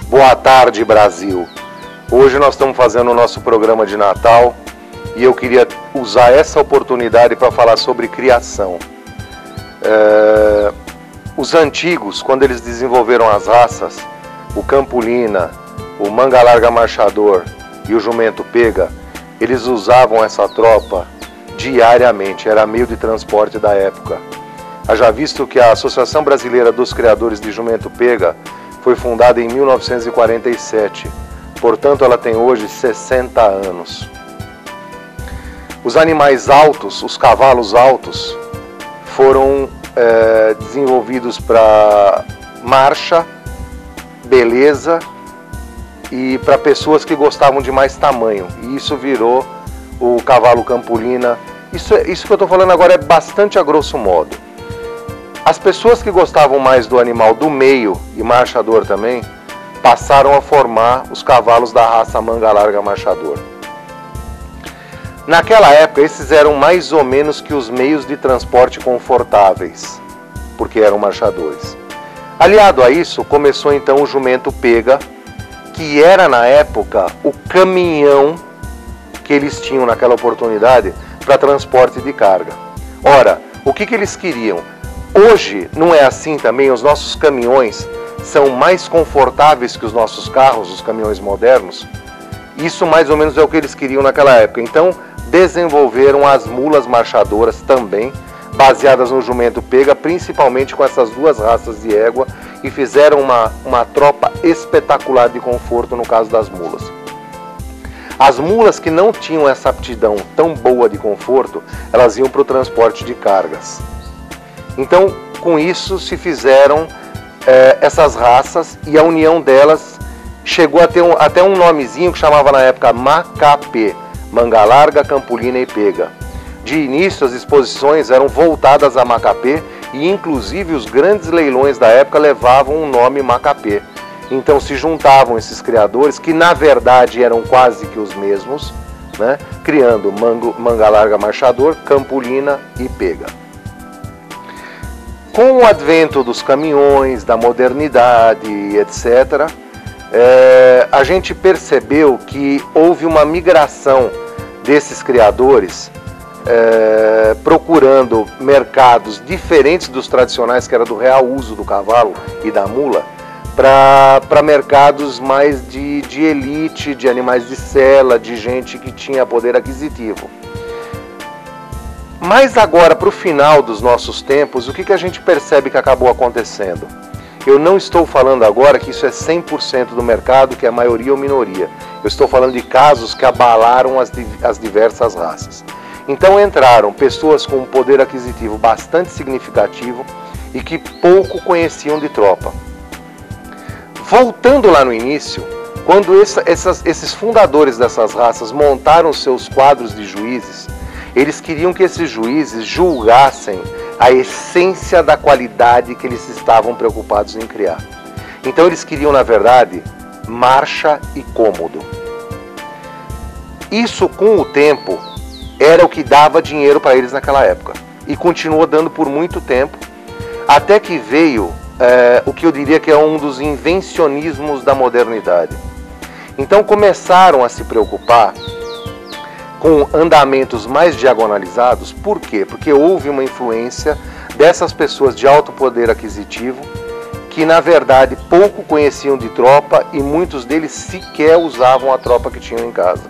Boa tarde, Brasil. Hoje nós estamos fazendo o nosso programa de Natal e eu queria usar essa oportunidade para falar sobre criação. Os antigos, quando eles desenvolveram as raças, o Campolina, o Manga Larga Marchador e o Jumento Pega, eles usavam essa tropa diariamente, era meio de transporte da época. Haja visto que a Associação Brasileira dos Criadores de Jumento Pega foi fundada em 1947, portanto ela tem hoje 60 anos. Os animais altos, os cavalos altos, foram desenvolvidos para marcha, beleza e para pessoas que gostavam de mais tamanho, e isso virou o cavalo Campolina. Isso que eu estou falando agora é bastante a grosso modo. As pessoas que gostavam mais do animal do meio e marchador também passaram a formar os cavalos da raça Manga Larga Marchador. Naquela época esses eram mais ou menos que os meios de transporte confortáveis, porque eram marchadores. Aliado a isso, começou então o Jumento Pega, que era na época o caminhão que eles tinham naquela oportunidade para transporte de carga. Ora, o que eles queriam? Hoje não é assim também, os nossos caminhões são mais confortáveis que os nossos carros, os caminhões modernos? Isso mais ou menos é o que eles queriam naquela época. Então desenvolveram as mulas marchadoras também, baseadas no Jumento Pega, principalmente com essas duas raças de égua, e fizeram uma tropa espetacular de conforto no caso das mulas. As mulas que não tinham essa aptidão tão boa de conforto, elas iam para o transporte de cargas. Então, com isso se fizeram essas raças, e a união delas chegou a ter até um nomezinho que chamava na época Macapê, Manga Larga, Campolina e Pega. De início as exposições eram voltadas a Macapê e inclusive os grandes leilões da época levavam o nome Macapê. Então se juntavam esses criadores, que na verdade eram quase que os mesmos, né, criando Manga Larga Marchador, Campolina e Pega. Com o advento dos caminhões, da modernidade, etc., a gente percebeu que houve uma migração desses criadores procurando mercados diferentes dos tradicionais, que era do real uso do cavalo e da mula, para mercados mais de elite, de animais de sela, de gente que tinha poder aquisitivo. Mas agora, para o final dos nossos tempos, o que a gente percebe que acabou acontecendo? Eu não estou falando agora que isso é 100% do mercado, que é maioria ou minoria. Eu estou falando de casos que abalaram as diversas raças. Então entraram pessoas com um poder aquisitivo bastante significativo e que pouco conheciam de tropa. Voltando lá no início, quando esses fundadores dessas raças montaram seus quadros de juízes, eles queriam que esses juízes julgassem a essência da qualidade que eles estavam preocupados em criar. Então eles queriam, na verdade, marcha e cômodo. Isso, com o tempo, era o que dava dinheiro para eles naquela época. E continuou dando por muito tempo, até que veio o que eu diria que é um dos invencionismos da modernidade. Então começaram a se preocupar com andamentos mais diagonalizados. Por quê? Porque houve uma influência dessas pessoas de alto poder aquisitivo que na verdade pouco conheciam de tropa, e muitos deles sequer usavam a tropa que tinham em casa.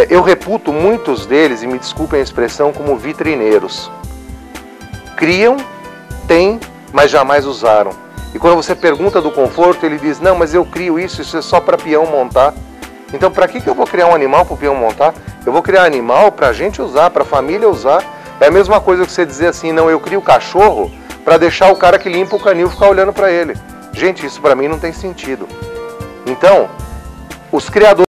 Eu reputo muitos deles, e me desculpem a expressão, como vitrineiros. Criam, têm, mas jamais usaram. E quando você pergunta do conforto, ele diz: não, mas eu crio isso é só para peão montar. Então, para que eu vou criar um animal para o peão montar? Eu vou criar animal para a gente usar, para a família usar. É a mesma coisa que você dizer assim: não, eu crio cachorro para deixar o cara que limpa o canil ficar olhando para ele. Gente, isso para mim não tem sentido. Então, os criadores